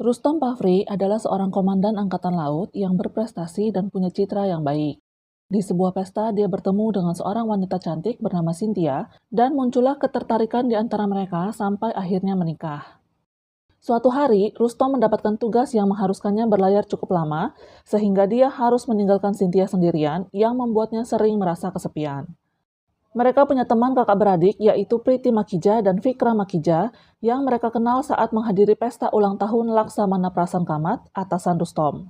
Rustom Pafri adalah seorang komandan angkatan laut yang berprestasi dan punya citra yang baik. Di sebuah pesta, dia bertemu dengan seorang wanita cantik bernama Cynthia, dan muncullah ketertarikan di antara mereka sampai akhirnya menikah. Suatu hari, Rustom mendapatkan tugas yang mengharuskannya berlayar cukup lama, sehingga dia harus meninggalkan Cynthia sendirian yang membuatnya sering merasa kesepian. Mereka punya teman kakak beradik, yaitu Priti Makija dan Vikram Makija, yang mereka kenal saat menghadiri pesta ulang tahun Laksamana Prasangkamat, atasan Rustom.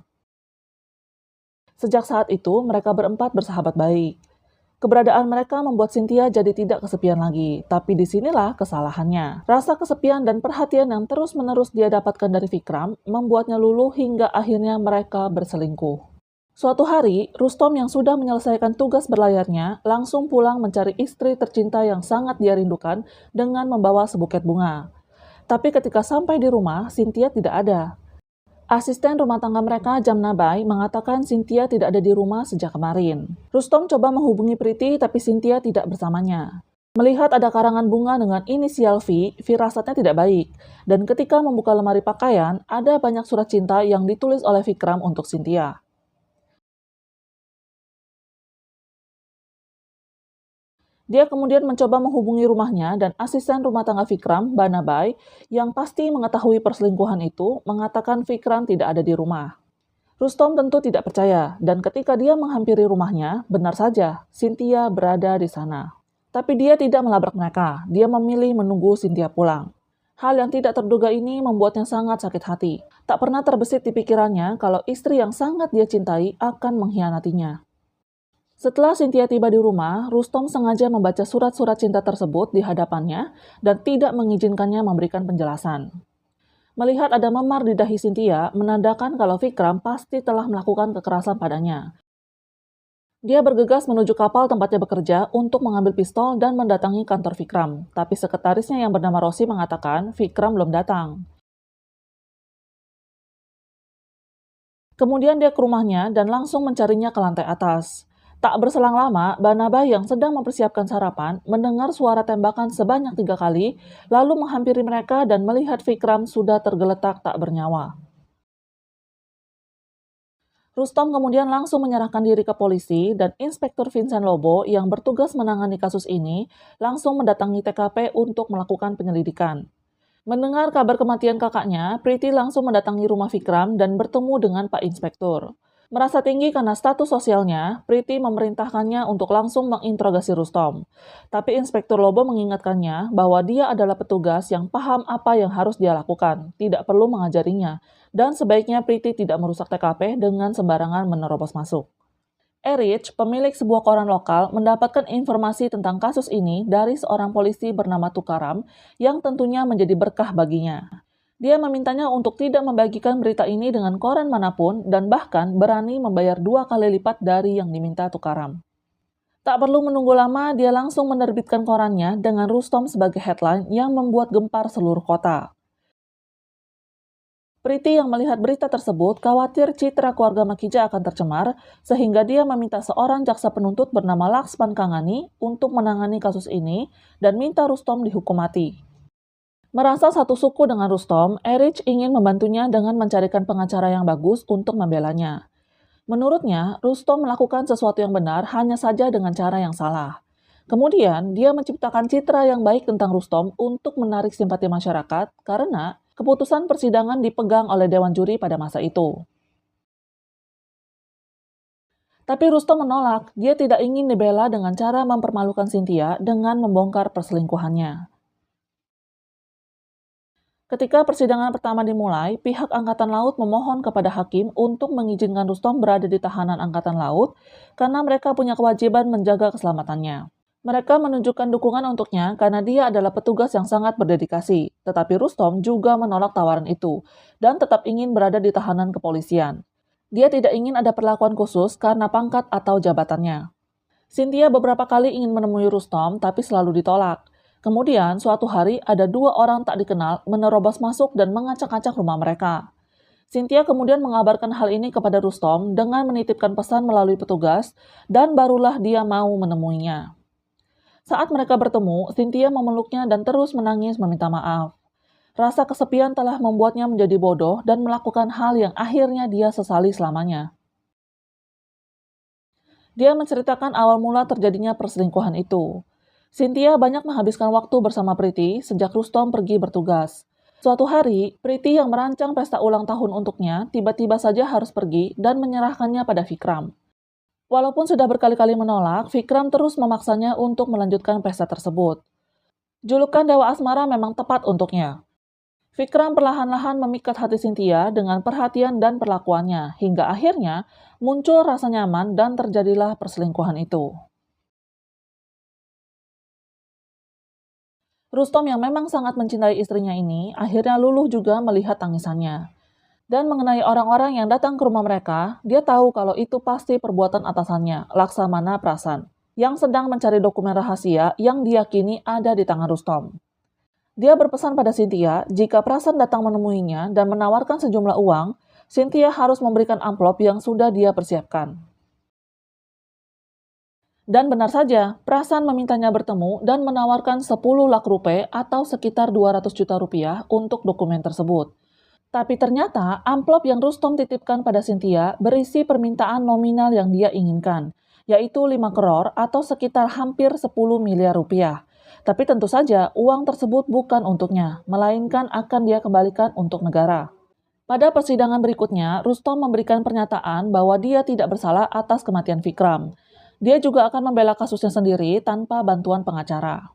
Sejak saat itu, mereka berempat bersahabat baik. Keberadaan mereka membuat Cynthia jadi tidak kesepian lagi, tapi disinilah kesalahannya. Rasa kesepian dan perhatian yang terus-menerus dia dapatkan dari Vikram membuatnya luluh hingga akhirnya mereka berselingkuh. Suatu hari, Rustom yang sudah menyelesaikan tugas berlayarnya langsung pulang mencari istri tercinta yang sangat dia rindukan dengan membawa sebuket bunga. Tapi ketika sampai di rumah, Cynthia tidak ada. Asisten rumah tangga mereka, Jamnabai, mengatakan Cynthia tidak ada di rumah sejak kemarin. Rustom coba menghubungi Priti, tapi Cynthia tidak bersamanya. Melihat ada karangan bunga dengan inisial V, firasatnya tidak baik. Dan ketika membuka lemari pakaian, ada banyak surat cinta yang ditulis oleh Vikram untuk Cynthia. Dia kemudian mencoba menghubungi rumahnya dan asisten rumah tangga Vikram, Banabai, yang pasti mengetahui perselingkuhan itu, mengatakan Vikram tidak ada di rumah. Rustom tentu tidak percaya, dan ketika dia menghampiri rumahnya, benar saja, Cynthia berada di sana. Tapi dia tidak melabrak mereka, dia memilih menunggu Cynthia pulang. Hal yang tidak terduga ini membuatnya sangat sakit hati. Tak pernah terbesit di pikirannya kalau istri yang sangat dia cintai akan mengkhianatinya. Setelah Cynthia tiba di rumah, Rustom sengaja membaca surat-surat cinta tersebut di hadapannya dan tidak mengizinkannya memberikan penjelasan. Melihat ada memar di dahi Cynthia, menandakan kalau Vikram pasti telah melakukan kekerasan padanya. Dia bergegas menuju kapal tempatnya bekerja untuk mengambil pistol dan mendatangi kantor Vikram. Tapi sekretarisnya yang bernama Rosi mengatakan Vikram belum datang. Kemudian dia ke rumahnya dan langsung mencarinya ke lantai atas. Tak berselang lama, Banaba yang sedang mempersiapkan sarapan mendengar suara tembakan sebanyak 3 kali, lalu menghampiri mereka dan melihat Vikram sudah tergeletak tak bernyawa. Rustom kemudian langsung menyerahkan diri ke polisi dan Inspektur Vincent Lobo yang bertugas menangani kasus ini langsung mendatangi TKP untuk melakukan penyelidikan. Mendengar kabar kematian kakaknya, Priti langsung mendatangi rumah Vikram dan bertemu dengan Pak Inspektur. Merasa tinggi karena status sosialnya, Priti memerintahkannya untuk langsung menginterogasi Rustom. Tapi Inspektur Lobo mengingatkannya bahwa dia adalah petugas yang paham apa yang harus dia lakukan, tidak perlu mengajarinya, dan sebaiknya Priti tidak merusak TKP dengan sembarangan menerobos masuk. Erich, pemilik sebuah koran lokal, mendapatkan informasi tentang kasus ini dari seorang polisi bernama Tukaram yang tentunya menjadi berkah baginya. Dia memintanya untuk tidak membagikan berita ini dengan koran manapun dan bahkan berani membayar 2 kali lipat dari yang diminta Tukaram. Tak perlu menunggu lama, dia langsung menerbitkan korannya dengan Rustom sebagai headline yang membuat gempar seluruh kota. Priti yang melihat berita tersebut khawatir citra keluarga Makija akan tercemar, sehingga dia meminta seorang jaksa penuntut bernama Laksman Kangani untuk menangani kasus ini dan minta Rustom dihukum mati. Merasa satu suku dengan Rustom, Erich ingin membantunya dengan mencarikan pengacara yang bagus untuk membelanya. Menurutnya, Rustom melakukan sesuatu yang benar hanya saja dengan cara yang salah. Kemudian, dia menciptakan citra yang baik tentang Rustom untuk menarik simpati masyarakat karena keputusan persidangan dipegang oleh Dewan Juri pada masa itu. Tapi Rustom menolak, dia tidak ingin dibela dengan cara mempermalukan Cynthia dengan membongkar perselingkuhannya. Ketika persidangan pertama dimulai, pihak Angkatan Laut memohon kepada hakim untuk mengizinkan Rustom berada di tahanan Angkatan Laut karena mereka punya kewajiban menjaga keselamatannya. Mereka menunjukkan dukungan untuknya karena dia adalah petugas yang sangat berdedikasi, tetapi Rustom juga menolak tawaran itu dan tetap ingin berada di tahanan kepolisian. Dia tidak ingin ada perlakuan khusus karena pangkat atau jabatannya. Cynthia beberapa kali ingin menemui Rustom tapi selalu ditolak. Kemudian, suatu hari ada 2 orang tak dikenal menerobos masuk dan mengacak-acak rumah mereka. Cynthia kemudian mengabarkan hal ini kepada Rustom dengan menitipkan pesan melalui petugas dan barulah dia mau menemuinya. Saat mereka bertemu, Cynthia memeluknya dan terus menangis meminta maaf. Rasa kesepian telah membuatnya menjadi bodoh dan melakukan hal yang akhirnya dia sesali selamanya. Dia menceritakan awal mula terjadinya perselingkuhan itu. Cynthia banyak menghabiskan waktu bersama Priti sejak Rustom pergi bertugas. Suatu hari, Priti yang merancang pesta ulang tahun untuknya tiba-tiba saja harus pergi dan menyerahkannya pada Vikram. Walaupun sudah berkali-kali menolak, Vikram terus memaksanya untuk melanjutkan pesta tersebut. Julukan Dewa Asmara memang tepat untuknya. Vikram perlahan-lahan memikat hati Cynthia dengan perhatian dan perlakuannya, hingga akhirnya muncul rasa nyaman dan terjadilah perselingkuhan itu. Rustom yang memang sangat mencintai istrinya ini, akhirnya luluh juga melihat tangisannya. Dan mengenai orang-orang yang datang ke rumah mereka, dia tahu kalau itu pasti perbuatan atasannya, Laksamana Prasan, yang sedang mencari dokumen rahasia yang diyakini ada di tangan Rustom. Dia berpesan pada Cynthia, jika Prasan datang menemuinya dan menawarkan sejumlah uang, Cynthia harus memberikan amplop yang sudah dia persiapkan. Dan benar saja, Prasan memintanya bertemu dan menawarkan 10 lak rupiah atau sekitar 200 juta rupiah untuk dokumen tersebut. Tapi ternyata amplop yang Rustom titipkan pada Cynthia berisi permintaan nominal yang dia inginkan, yaitu 5 crore atau sekitar hampir 10 miliar rupiah. Tapi tentu saja uang tersebut bukan untuknya, melainkan akan dia kembalikan untuk negara. Pada persidangan berikutnya, Rustom memberikan pernyataan bahwa dia tidak bersalah atas kematian Vikram. Dia juga akan membela kasusnya sendiri tanpa bantuan pengacara.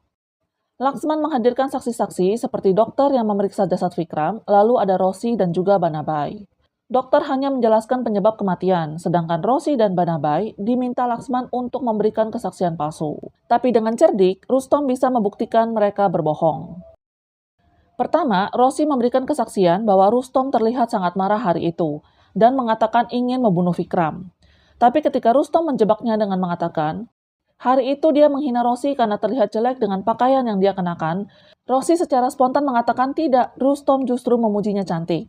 Laksman menghadirkan saksi-saksi seperti dokter yang memeriksa jasad Vikram, lalu ada Rosi dan juga Banabai. Dokter hanya menjelaskan penyebab kematian, sedangkan Rosi dan Banabai diminta Laksman untuk memberikan kesaksian palsu. Tapi dengan cerdik, Rustom bisa membuktikan mereka berbohong. Pertama, Rosi memberikan kesaksian bahwa Rustom terlihat sangat marah hari itu dan mengatakan ingin membunuh Vikram. Tapi ketika Rustom menjebaknya dengan mengatakan, hari itu dia menghina Rosi karena terlihat jelek dengan pakaian yang dia kenakan, Rosi secara spontan mengatakan tidak, Rustom justru memujinya cantik.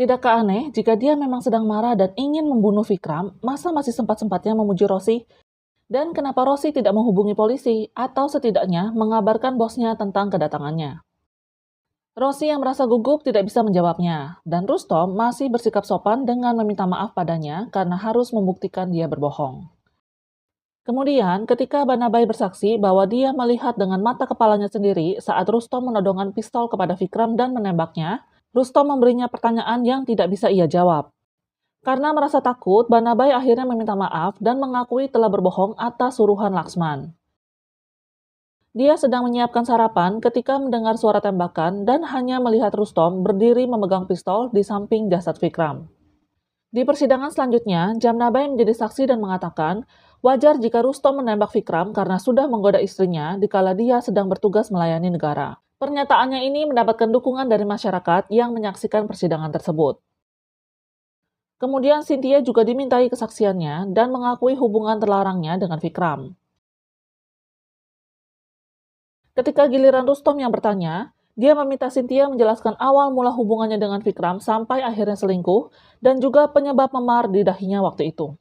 Tidakkah aneh jika dia memang sedang marah dan ingin membunuh Vikram, masa masih sempat-sempatnya memuji Rosi? Dan kenapa Rosi tidak menghubungi polisi atau setidaknya mengabarkan bosnya tentang kedatangannya? Rosi yang merasa gugup tidak bisa menjawabnya, dan Rustom masih bersikap sopan dengan meminta maaf padanya karena harus membuktikan dia berbohong. Kemudian, ketika Banabai bersaksi bahwa dia melihat dengan mata kepalanya sendiri saat Rustom menodongkan pistol kepada Vikram dan menembaknya, Rustom memberinya pertanyaan yang tidak bisa ia jawab. Karena merasa takut, Banabai akhirnya meminta maaf dan mengakui telah berbohong atas suruhan Laksman. Dia sedang menyiapkan sarapan ketika mendengar suara tembakan dan hanya melihat Rustom berdiri memegang pistol di samping jasad Vikram. Di persidangan selanjutnya, Jamnabai menjadi saksi dan mengatakan wajar jika Rustom menembak Vikram karena sudah menggoda istrinya dikala dia sedang bertugas melayani negara. Pernyataannya ini mendapatkan dukungan dari masyarakat yang menyaksikan persidangan tersebut. Kemudian Cynthia juga dimintai kesaksiannya dan mengakui hubungan terlarangnya dengan Vikram. Ketika giliran Rustom yang bertanya, dia meminta Cynthia menjelaskan awal mula hubungannya dengan Vikram sampai akhirnya selingkuh dan juga penyebab memar di dahinya waktu itu.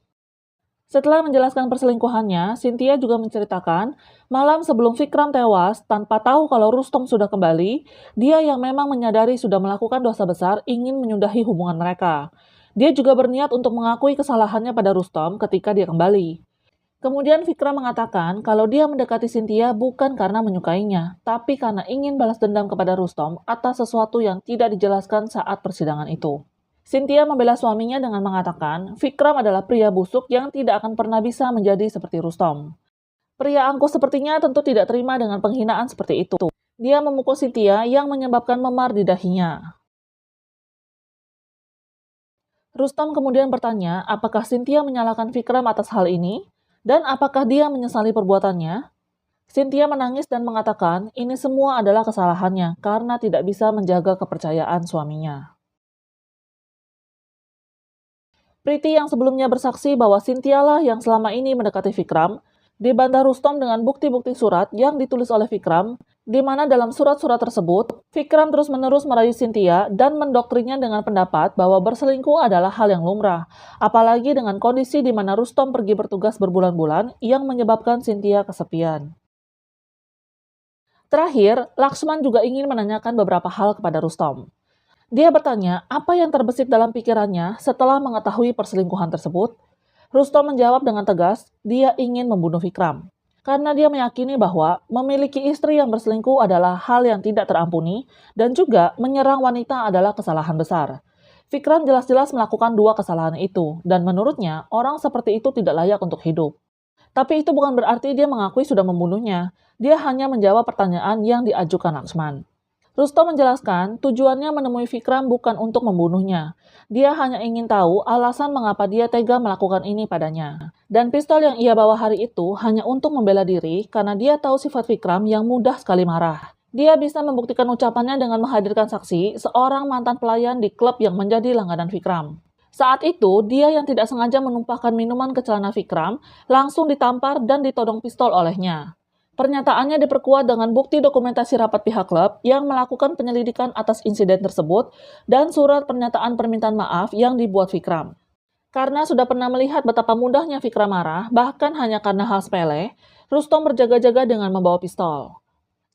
Setelah menjelaskan perselingkuhannya, Cynthia juga menceritakan malam sebelum Vikram tewas tanpa tahu kalau Rustom sudah kembali, dia yang memang menyadari sudah melakukan dosa besar ingin menyudahi hubungan mereka. Dia juga berniat untuk mengakui kesalahannya pada Rustom ketika dia kembali. Kemudian Vikram mengatakan kalau dia mendekati Cynthia bukan karena menyukainya, tapi karena ingin balas dendam kepada Rustom atas sesuatu yang tidak dijelaskan saat persidangan itu. Cynthia membela suaminya dengan mengatakan Vikram adalah pria busuk yang tidak akan pernah bisa menjadi seperti Rustom. Pria angkuh sepertinya tentu tidak terima dengan penghinaan seperti itu. Dia memukul Cynthia yang menyebabkan memar di dahinya. Rustom kemudian bertanya apakah Cynthia menyalahkan Vikram atas hal ini? Dan apakah dia menyesali perbuatannya? Cynthia menangis dan mengatakan ini semua adalah kesalahannya karena tidak bisa menjaga kepercayaan suaminya. Priti yang sebelumnya bersaksi bahwa Cynthia lah yang selama ini mendekati Vikram, dibantah Rustom dengan bukti-bukti surat yang ditulis oleh Vikram, di mana dalam surat-surat tersebut, Vikram terus-menerus merayu Cynthia dan mendoktrinnya dengan pendapat bahwa berselingkuh adalah hal yang lumrah, apalagi dengan kondisi di mana Rustom pergi bertugas berbulan-bulan yang menyebabkan Cynthia kesepian. Terakhir, Laksman juga ingin menanyakan beberapa hal kepada Rustom. Dia bertanya apa yang terbesit dalam pikirannya setelah mengetahui perselingkuhan tersebut. Rustom menjawab dengan tegas, dia ingin membunuh Vikram. Karena dia meyakini bahwa memiliki istri yang berselingkuh adalah hal yang tidak terampuni dan juga menyerang wanita adalah kesalahan besar. Vikram jelas-jelas melakukan dua kesalahan itu dan menurutnya orang seperti itu tidak layak untuk hidup. Tapi itu bukan berarti dia mengakui sudah membunuhnya. Dia hanya menjawab pertanyaan yang diajukan Laksman. Rustom menjelaskan tujuannya menemui Vikram bukan untuk membunuhnya. Dia hanya ingin tahu alasan mengapa dia tega melakukan ini padanya. Dan pistol yang ia bawa hari itu hanya untuk membela diri karena dia tahu sifat Vikram yang mudah sekali marah. Dia bisa membuktikan ucapannya dengan menghadirkan saksi seorang mantan pelayan di klub yang menjadi langganan Vikram. Saat itu, dia yang tidak sengaja menumpahkan minuman ke celana Vikram langsung ditampar dan ditodong pistol olehnya. Pernyataannya diperkuat dengan bukti dokumentasi rapat pihak klub yang melakukan penyelidikan atas insiden tersebut dan surat pernyataan permintaan maaf yang dibuat Vikram. Karena sudah pernah melihat betapa mudahnya Vikram marah, bahkan hanya karena hal sepele, Rustom berjaga-jaga dengan membawa pistol.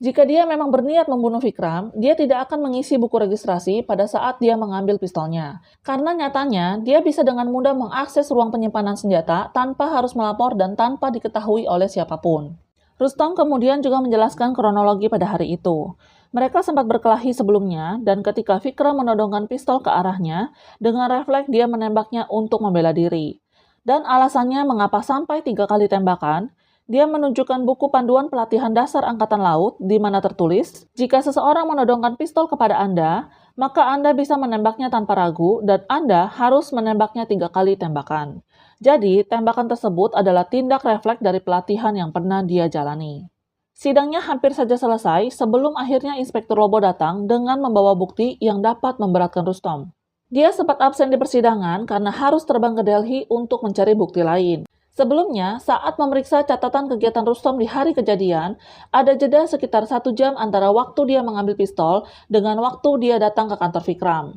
Jika dia memang berniat membunuh Vikram, dia tidak akan mengisi buku registrasi pada saat dia mengambil pistolnya. Karena nyatanya, dia bisa dengan mudah mengakses ruang penyimpanan senjata tanpa harus melapor dan tanpa diketahui oleh siapapun. Rustom kemudian juga menjelaskan kronologi pada hari itu. Mereka sempat berkelahi sebelumnya, dan ketika Vikram menodongkan pistol ke arahnya, dengan refleks dia menembaknya untuk membela diri. Dan alasannya mengapa sampai 3 kali tembakan, dia menunjukkan buku panduan pelatihan dasar Angkatan Laut di mana tertulis, jika seseorang menodongkan pistol kepada Anda, maka Anda bisa menembaknya tanpa ragu dan Anda harus menembaknya 3 kali tembakan. Jadi, tembakan tersebut adalah tindak refleks dari pelatihan yang pernah dia jalani. Sidangnya hampir saja selesai sebelum akhirnya Inspektur Lobo datang dengan membawa bukti yang dapat memberatkan Rustom. Dia sempat absen di persidangan karena harus terbang ke Delhi untuk mencari bukti lain. Sebelumnya, saat memeriksa catatan kegiatan Rustom di hari kejadian, ada jeda sekitar 1 jam antara waktu dia mengambil pistol dengan waktu dia datang ke kantor Vikram.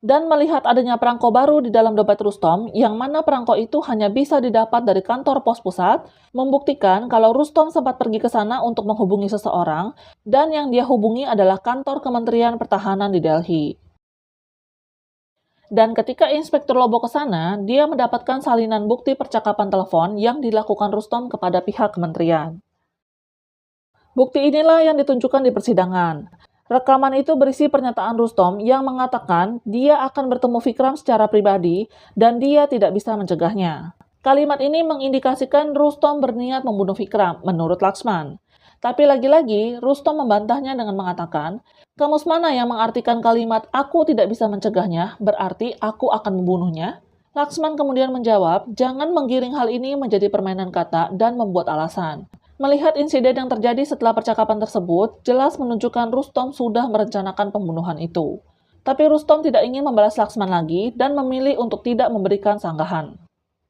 Dan melihat adanya perangko baru di dalam dompet Rustom, yang mana perangko itu hanya bisa didapat dari kantor pos pusat, membuktikan kalau Rustom sempat pergi ke sana untuk menghubungi seseorang, dan yang dia hubungi adalah kantor Kementerian Pertahanan di Delhi. Dan ketika Inspektur Lobo ke sana, dia mendapatkan salinan bukti percakapan telepon yang dilakukan Rustom kepada pihak kementerian. Bukti inilah yang ditunjukkan di persidangan. Rekaman itu berisi pernyataan Rustom yang mengatakan dia akan bertemu Vikram secara pribadi dan dia tidak bisa mencegahnya. Kalimat ini mengindikasikan Rustom berniat membunuh Vikram, menurut Laksman. Tapi lagi-lagi, Rustom membantahnya dengan mengatakan, kamus mana yang mengartikan kalimat aku tidak bisa mencegahnya, berarti aku akan membunuhnya? Laksman kemudian menjawab, jangan menggiring hal ini menjadi permainan kata dan membuat alasan. Melihat insiden yang terjadi setelah percakapan tersebut, jelas menunjukkan Rustom sudah merencanakan pembunuhan itu. Tapi Rustom tidak ingin membalas Laksman lagi dan memilih untuk tidak memberikan sanggahan.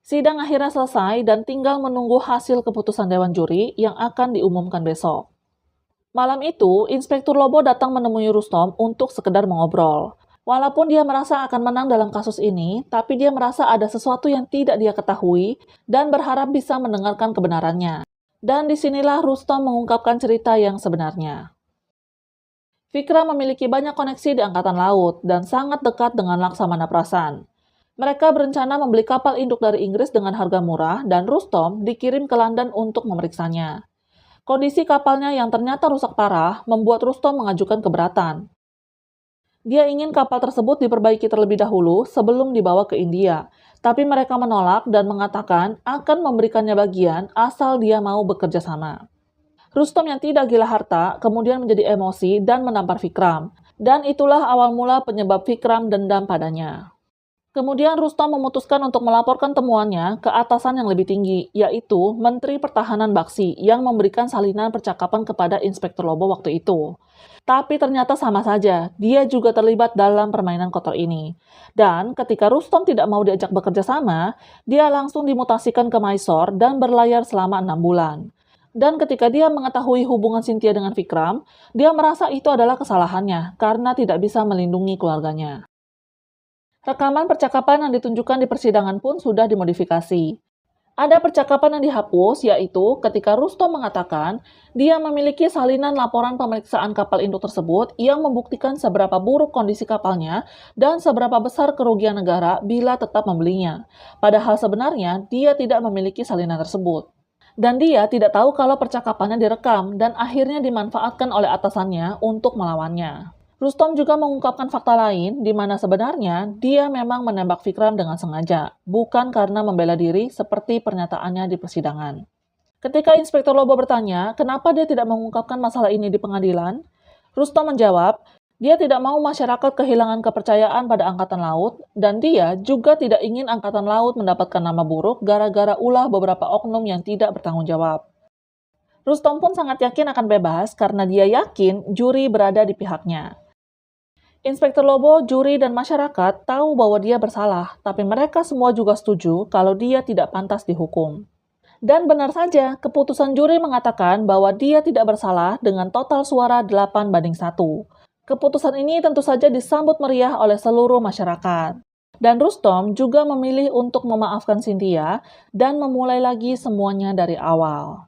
Sidang akhirnya selesai dan tinggal menunggu hasil keputusan Dewan Juri yang akan diumumkan besok. Malam itu, Inspektur Lobo datang menemui Rustom untuk sekedar mengobrol. Walaupun dia merasa akan menang dalam kasus ini, tapi dia merasa ada sesuatu yang tidak dia ketahui dan berharap bisa mendengarkan kebenarannya. Dan disinilah Rustom mengungkapkan cerita yang sebenarnya. Vikram memiliki banyak koneksi di Angkatan Laut dan sangat dekat dengan Laksamana Prasan. Mereka berencana membeli kapal induk dari Inggris dengan harga murah dan Rustom dikirim ke London untuk memeriksanya. Kondisi kapalnya yang ternyata rusak parah membuat Rustom mengajukan keberatan. Dia ingin kapal tersebut diperbaiki terlebih dahulu sebelum dibawa ke India, tapi mereka menolak dan mengatakan akan memberikannya bagian asal dia mau bekerja sama. Rustom yang tidak gila harta kemudian menjadi emosi dan menampar Vikram, dan itulah awal mula penyebab Vikram dendam padanya. Kemudian Rustom memutuskan untuk melaporkan temuannya ke atasan yang lebih tinggi, yaitu Menteri Pertahanan Bakshi yang memberikan salinan percakapan kepada Inspektur Lobo waktu itu. Tapi ternyata sama saja, dia juga terlibat dalam permainan kotor ini. Dan ketika Rustom tidak mau diajak bekerja sama, dia langsung dimutasikan ke Mysore dan berlayar selama 6 bulan. Dan ketika dia mengetahui hubungan Cynthia dengan Vikram, dia merasa itu adalah kesalahannya karena tidak bisa melindungi keluarganya. Rekaman percakapan yang ditunjukkan di persidangan pun sudah dimodifikasi. Ada percakapan yang dihapus, yaitu ketika Rustom mengatakan dia memiliki salinan laporan pemeriksaan kapal induk tersebut yang membuktikan seberapa buruk kondisi kapalnya dan seberapa besar kerugian negara bila tetap membelinya. Padahal sebenarnya dia tidak memiliki salinan tersebut. Dan dia tidak tahu kalau percakapannya direkam dan akhirnya dimanfaatkan oleh atasannya untuk melawannya. Rustom juga mengungkapkan fakta lain di mana sebenarnya dia memang menembak Vikram dengan sengaja, bukan karena membela diri seperti pernyataannya di persidangan. Ketika Inspektur Lobo bertanya kenapa dia tidak mengungkapkan masalah ini di pengadilan, Rustom menjawab, dia tidak mau masyarakat kehilangan kepercayaan pada Angkatan Laut, dan dia juga tidak ingin Angkatan Laut mendapatkan nama buruk gara-gara ulah beberapa oknum yang tidak bertanggung jawab. Rustom pun sangat yakin akan bebas karena dia yakin juri berada di pihaknya. Inspektur Lobo, juri, dan masyarakat tahu bahwa dia bersalah, tapi mereka semua juga setuju kalau dia tidak pantas dihukum. Dan benar saja, keputusan juri mengatakan bahwa dia tidak bersalah dengan total suara 8-1. Keputusan ini tentu saja disambut meriah oleh seluruh masyarakat. Dan Rustom juga memilih untuk memaafkan Cynthia dan memulai lagi semuanya dari awal.